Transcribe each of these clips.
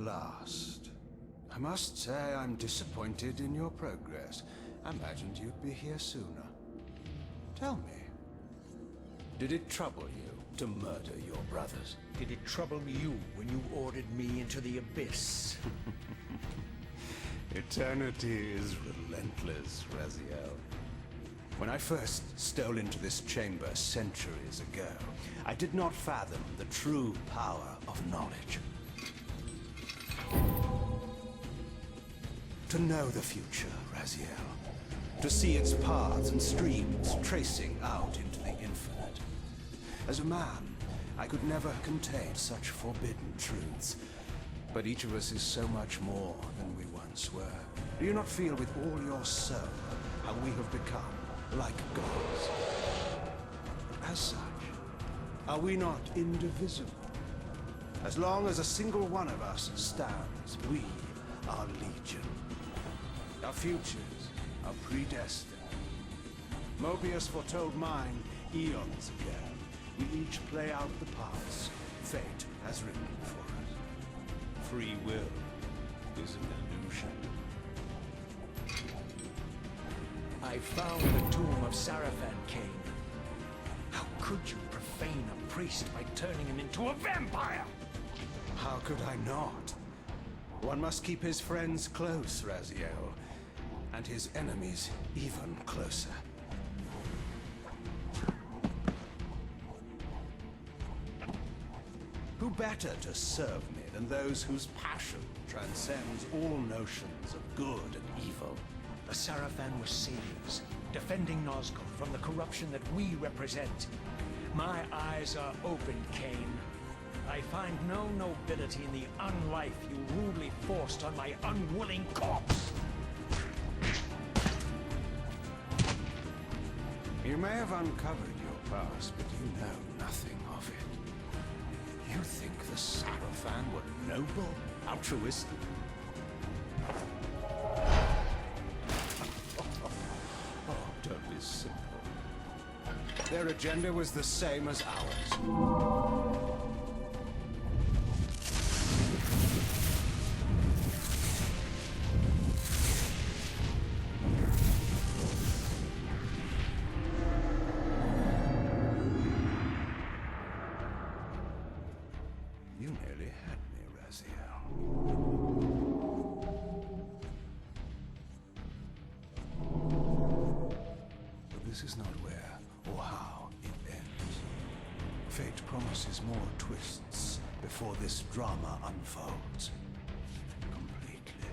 last. I must say I'm disappointed in your progress. I imagined you'd be here sooner. Tell me, did it trouble you to murder your brothers? Did it trouble you when you ordered me into the abyss? Eternity is relentless, Raziel. When I first stole into this chamber centuries ago, I did not fathom the true power of knowledge. To know the future, Raziel. To see its paths and streams tracing out into the infinite. As a man, I could never contain such forbidden truths. But each of us is so much more than we once were. Do you not feel with all your soul how we have become like gods? As such, are we not indivisible? As long as a single one of us stands, we are legion. Our futures are predestined. Moebius foretold mine eons ago. We each play out the parts fate has written for us. Free will is an illusion. I found the tomb of Sarafan, Kain. How could you profane a priest by turning him into a vampire? How could I not? One must keep his friends close, Raziel, and his enemies even closer. Who better to serve me than those whose passion transcends all notions of good and evil? The Sarafan were saviors, defending Nazgul from the corruption that we represent. My eyes are open, Kain. I find no nobility in the unlife you rudely forced on my unwilling corpse. You may have uncovered your past, but you know nothing of it. You think the Sarafan were noble, altruistic? Oh, don't be simple. Their agenda was the same as ours. You nearly had me, Raziel. But this is not where or how it ends. Fate promises more twists before this drama unfolds completely.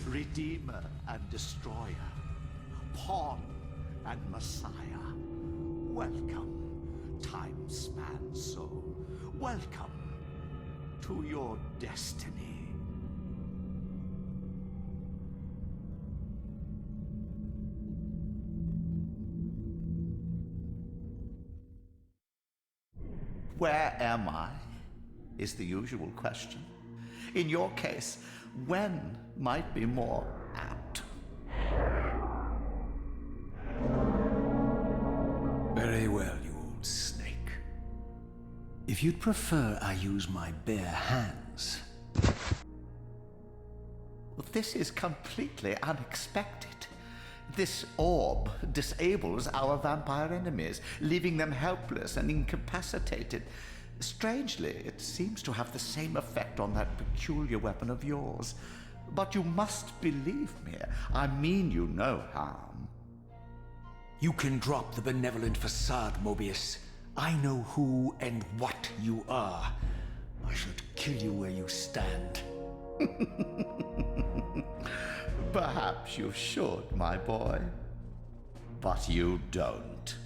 Redeemer and Destroyer, Pawn and Messiah. Welcome, time-span soul. Welcome to your destiny. Where am I? Is the usual question. In your case, when might be more apt. Very well, you old snake. If you'd prefer I use my bare hands. This is completely unexpected. This orb disables our vampire enemies, leaving them helpless and incapacitated. Strangely, it seems to have the same effect on that peculiar weapon of yours. But you must believe me. I mean you no harm. You can drop the benevolent facade, Moebius. I know who and what you are. I should kill you where you stand. Perhaps you should, my boy. But you don't.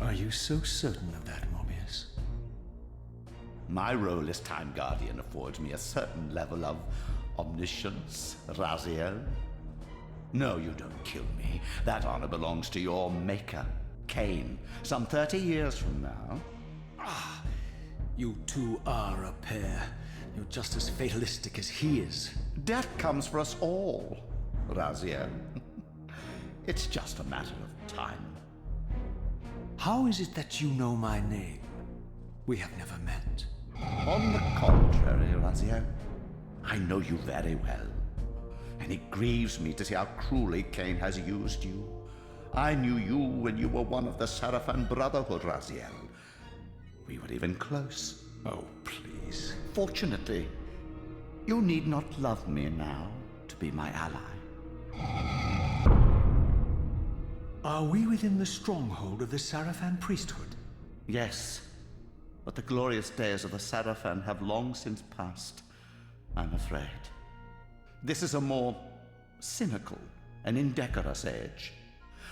Are you so certain of that, Moebius? My role as Time Guardian affords me a certain level of omniscience, Raziel. No, you don't kill me. That honor belongs to your maker, Kain, some 30 years from now. You two are a pair. You're just as fatalistic as he is. Death comes for us all, Raziel. It's just a matter of time. How is it that you know my name? We have never met. On the contrary, Raziel, I know you very well. And it grieves me to see how cruelly Kain has used you. I knew you when you were one of the Sarafan Brotherhood, Raziel. We were even close. Oh, please. Fortunately, you need not love me now to be my ally. Are we within the stronghold of the Sarafan priesthood? Yes, but the glorious days of the Sarafan have long since passed, I'm afraid. This is a more cynical and indecorous age.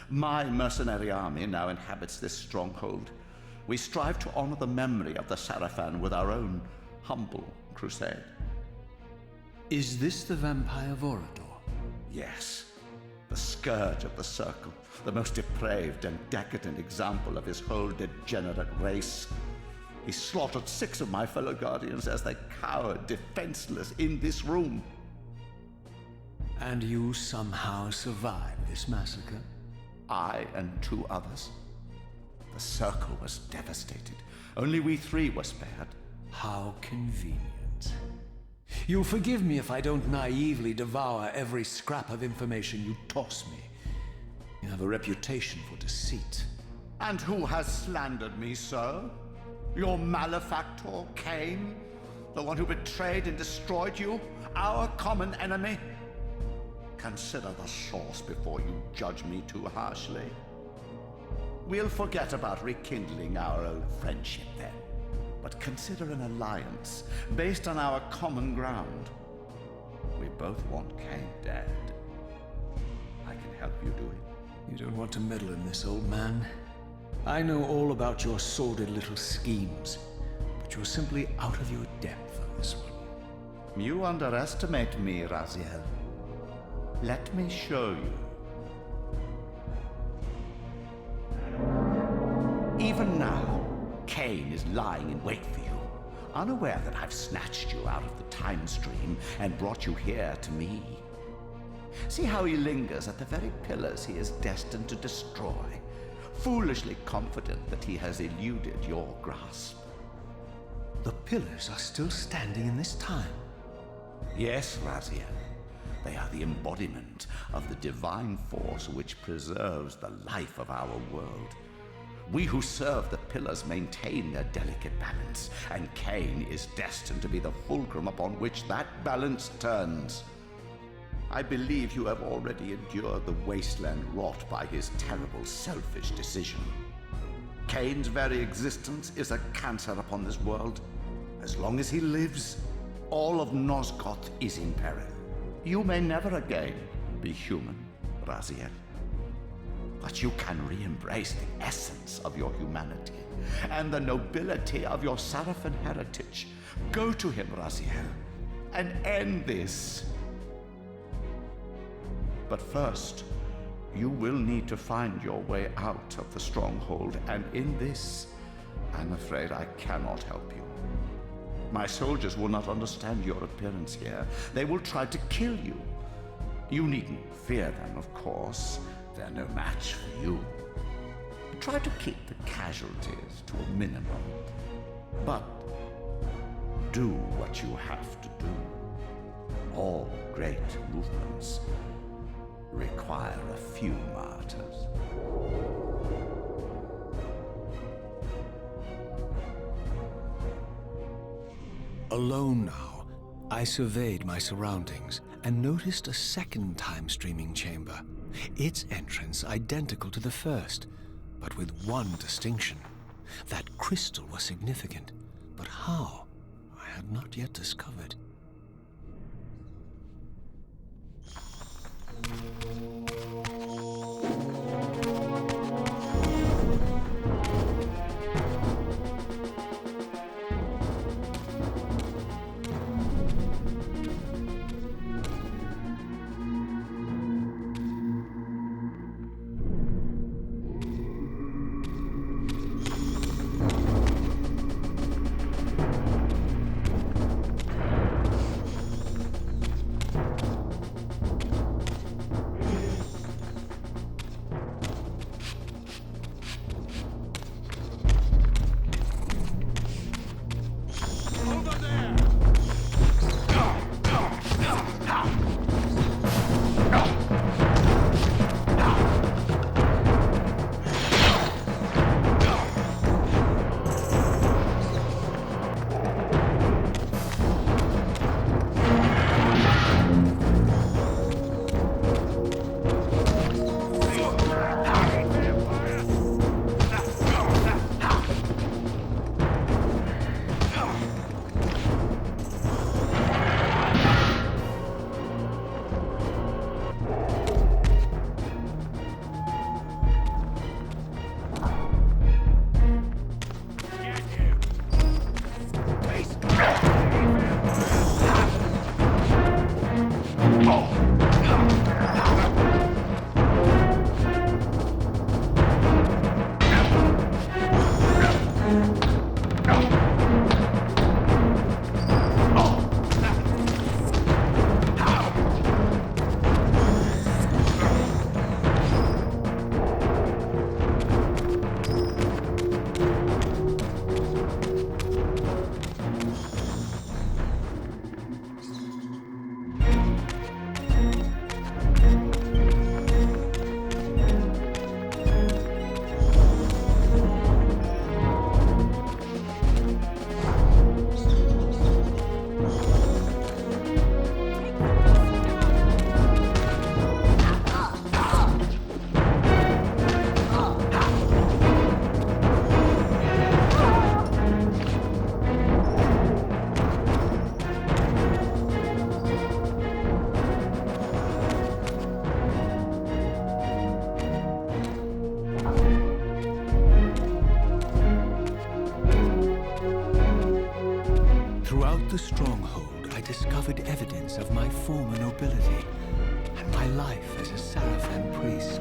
My mercenary army now inhabits this stronghold. We strive to honor the memory of the Sarafan with our own humble crusade. Is this the vampire Vorador? Yes, the scourge of the Circle, the most depraved and decadent example of his whole degenerate race. He slaughtered 6 of my fellow Guardians as they cowered defenseless in this room. And you somehow survived this massacre? I and 2 others. The Circle was devastated. Only we 3 were spared. How convenient. You'll forgive me if I don't naively devour every scrap of information you toss me. You have a reputation for deceit. And who has slandered me so? Your malefactor, Kain? The one who betrayed and destroyed you? Our common enemy? Consider the source before you judge me too harshly. We'll forget about rekindling our old friendship then. But consider an alliance based on our common ground. We both want Kain dead. I can help you do it. You don't want to meddle in this, old man. I know all about your sordid little schemes, but you're simply out of your depth on this one. You underestimate me, Raziel. Let me show you. Even now, Kain is lying in wait for you, unaware that I've snatched you out of the time stream and brought you here to me. See how he lingers at the very pillars he is destined to destroy, foolishly confident that he has eluded your grasp. The pillars are still standing in this time. Yes, Raziel. They are the embodiment of the divine force which preserves the life of our world. We who serve the pillars maintain their delicate balance, and Kain is destined to be the fulcrum upon which that balance turns. I believe you have already endured the wasteland wrought by his terrible, selfish decision. Kain's very existence is a cancer upon this world. As long as he lives, all of Nosgoth is in peril. You may never again be human, Raziel. But you can re-embrace the essence of your humanity and the nobility of your Sarafan heritage. Go to him, Raziel, and end this. But first, you will need to find your way out of the stronghold, and in this, I'm afraid I cannot help you. My soldiers will not understand your appearance here. They will try to kill you. You needn't fear them, of course. They're no match for you. Try to keep the casualties to a minimum. But do what you have to do. All great movements require a few martyrs. Alone now, I surveyed my surroundings and noticed a second time-streaming chamber. Its entrance identical to the first, but with one distinction. That crystal was significant, but how? I had not yet discovered. the Stronghold, I discovered evidence of my former nobility and my life as a Sarafan priest.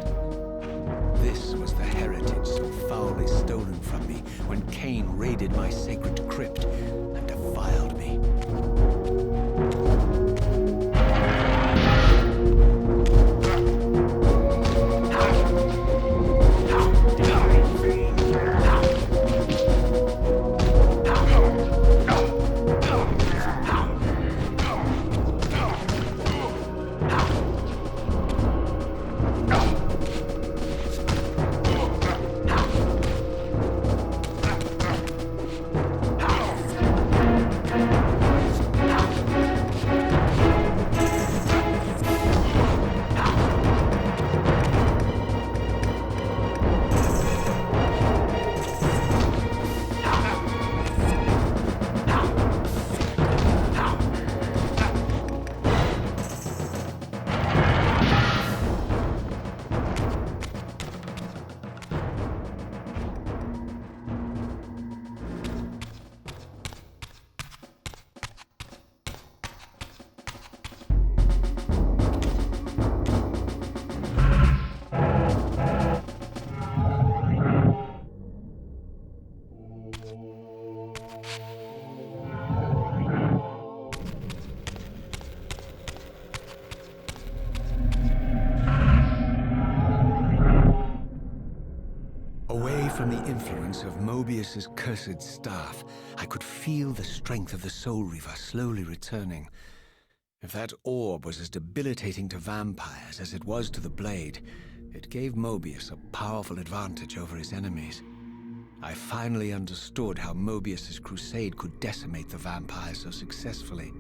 This was the heritage so foully stolen from me when Kain raided my sacred crypt and defiled me. Away from the influence of Moebius's cursed staff, I could feel the strength of the Soul Reaver slowly returning. If that orb was as debilitating to vampires as it was to the blade, it gave Moebius a powerful advantage over his enemies. I finally understood how Moebius's crusade could decimate the vampires so successfully.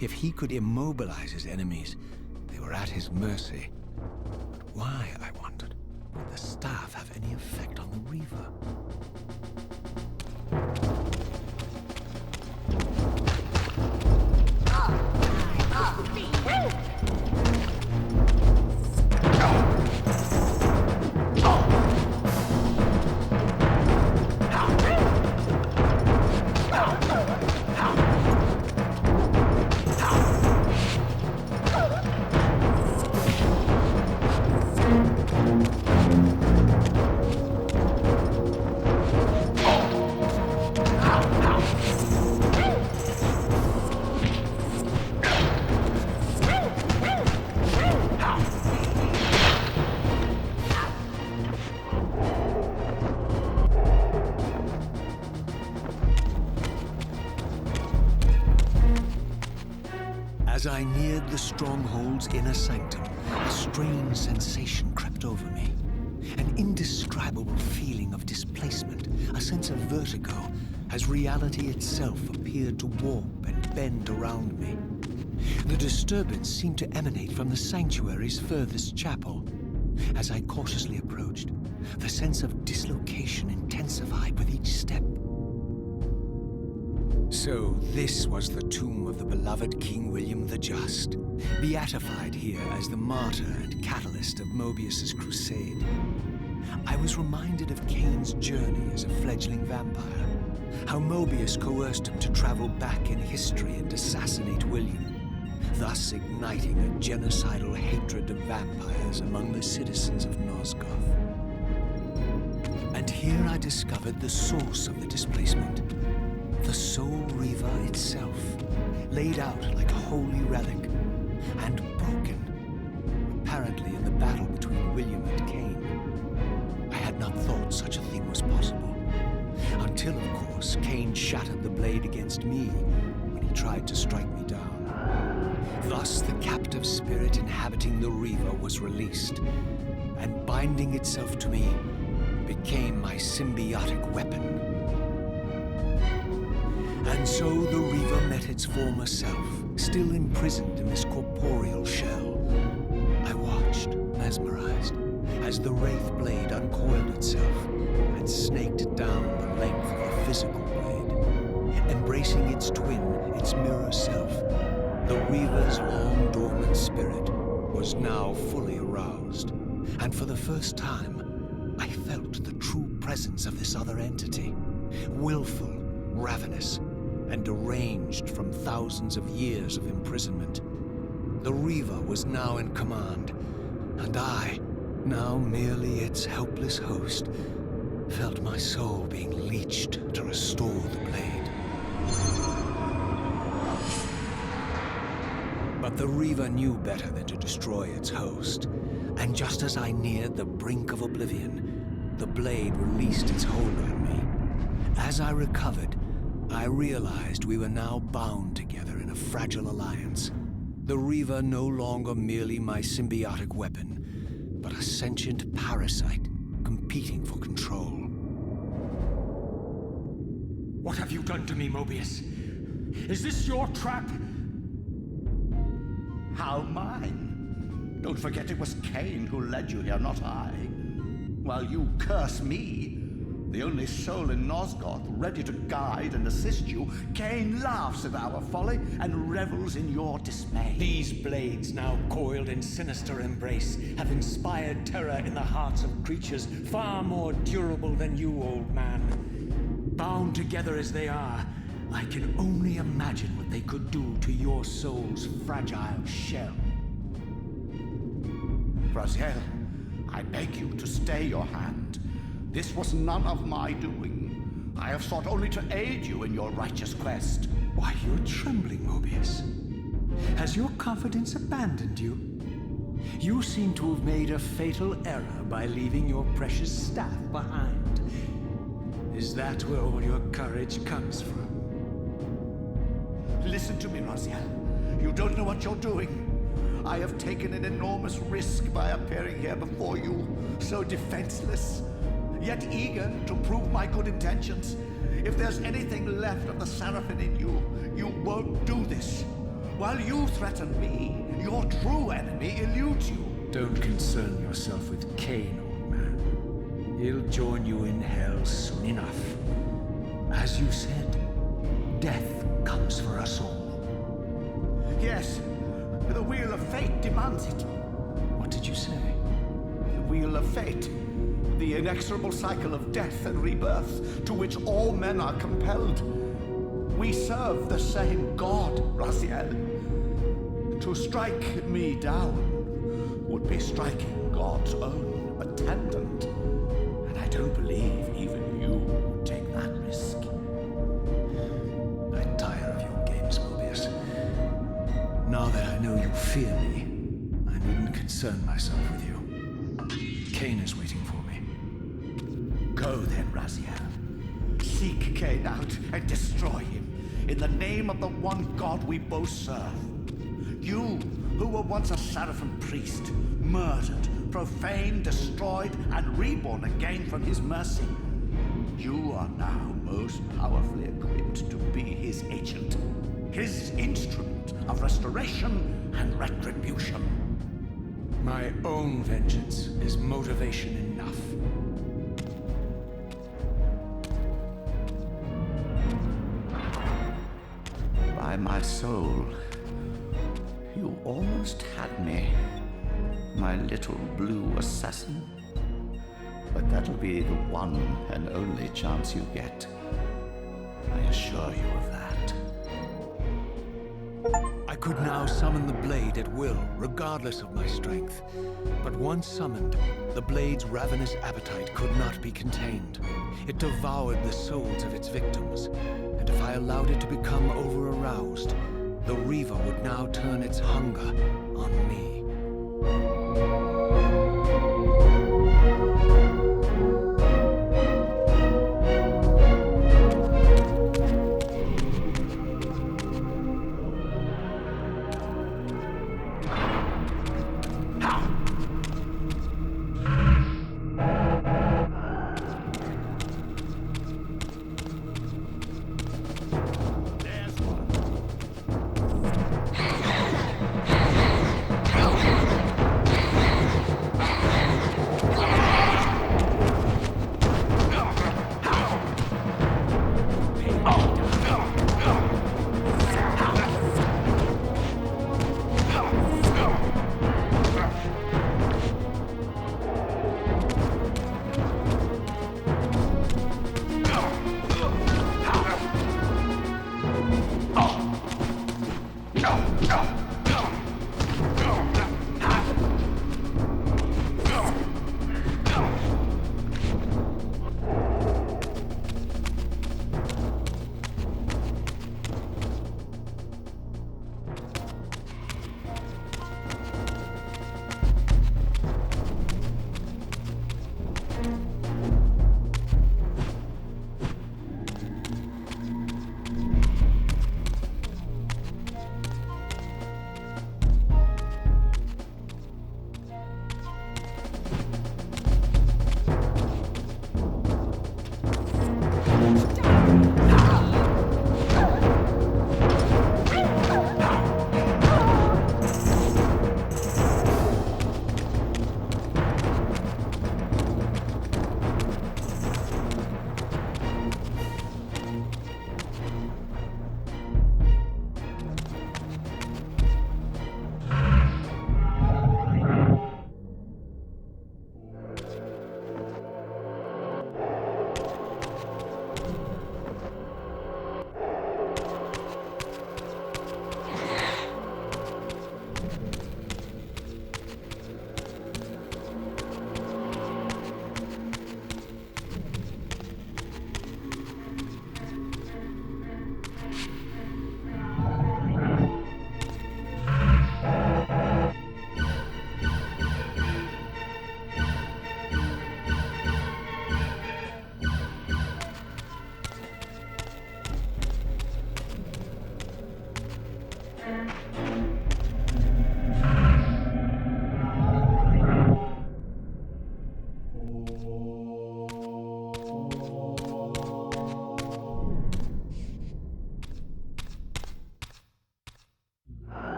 If he could immobilize his enemies, they were at his mercy. But why, I wondered, would the staff have any effect on the Reaver? As I neared the Stronghold's inner sanctum, a strange sensation crept over me. An indescribable feeling of displacement, a sense of vertigo, as reality itself appeared to warp and bend around me. The disturbance seemed to emanate from the sanctuary's furthest chapel. As I cautiously approached, the sense of dislocation intensified with each step. So this was the tomb of the beloved King William the Just, beatified here as the martyr and catalyst of Moebius's crusade. I was reminded of Kain's journey as a fledgling vampire, how Moebius coerced him to travel back in history and assassinate William, thus igniting a genocidal hatred of vampires among the citizens of Nosgoth. And here I discovered the source of the displacement. The Soul Reaver itself, laid out like a holy relic, and broken, apparently in the battle between William and Kain. I had not thought such a thing was possible, until, of course, Kain shattered the blade against me when he tried to strike me down. Thus, the captive spirit inhabiting the Reaver was released, and binding itself to me became my symbiotic weapon. And so the Reaver met its former self, still imprisoned in this corporeal shell. I watched, mesmerized, as the Wraith blade uncoiled itself and snaked down the length of the physical blade. Embracing its twin, its mirror self, the Reaver's long-dormant spirit was now fully aroused. And for the first time, I felt the true presence of this other entity. Willful, ravenous, and deranged from thousands of years of imprisonment. The Reaver was now in command, and I, now merely its helpless host, felt my soul being leached to restore the blade. But the Reaver knew better than to destroy its host, and just as I neared the brink of oblivion, the blade released its hold on me. As I recovered, I realized we were now bound together in a fragile alliance. The Reaver no longer merely my symbiotic weapon, but a sentient parasite competing for control. What have you done to me, Moebius? Is this your trap? How mine? Don't forget it was Kain who led you here, not I. While you curse me, the only soul in Nosgoth ready to guide and assist you, Kain laughs at our folly and revels in your dismay. These blades, now coiled in sinister embrace, have inspired terror in the hearts of creatures far more durable than you, old man. Bound together as they are, I can only imagine what they could do to your soul's fragile shell. Raziel, I beg you to stay your hand. This was none of my doing. I have sought only to aid you in your righteous quest. Why, you're trembling, Moebius. Has your confidence abandoned you? You seem to have made a fatal error by leaving your precious staff behind. Is that where all your courage comes from? Listen to me, Raziel. You don't know what you're doing. I have taken an enormous risk by appearing here before you, so defenseless, yet eager to prove my good intentions. If there's anything left of the Sarafan in you, you won't do this. While you threaten me, your true enemy eludes you. Don't concern yourself with Kain, old man. He'll join you in hell soon enough. As you said, death comes for us all. Yes, the wheel of fate demands it. What did you say? The wheel of fate. The inexorable cycle of death and rebirth to which all men are compelled. We serve the same God, Raziel. To strike me down would be striking God's own attendant. And I don't believe even you would take that risk. I tire of your games, Moebius. Now that I know you fear me, I needn't concern myself with you. Kain is waiting for me. Go then, Raziel. Seek Kain out and destroy him in the name of the one God we both serve. You, who were once a Sarafan priest, murdered, profaned, destroyed, and reborn again from his mercy. You are now most powerfully equipped to be his agent, his instrument of restoration and retribution. My own vengeance is motivation enough. By my soul, you almost had me, my little blue assassin. But that'll be the one and only chance you get. I assure you of that. I could now summon the blade at will, regardless of my strength. But once summoned, the blade's ravenous appetite could not be contained. It devoured the souls of its victims, and if I allowed it to become over-aroused, the Reaver would now turn its hunger on me.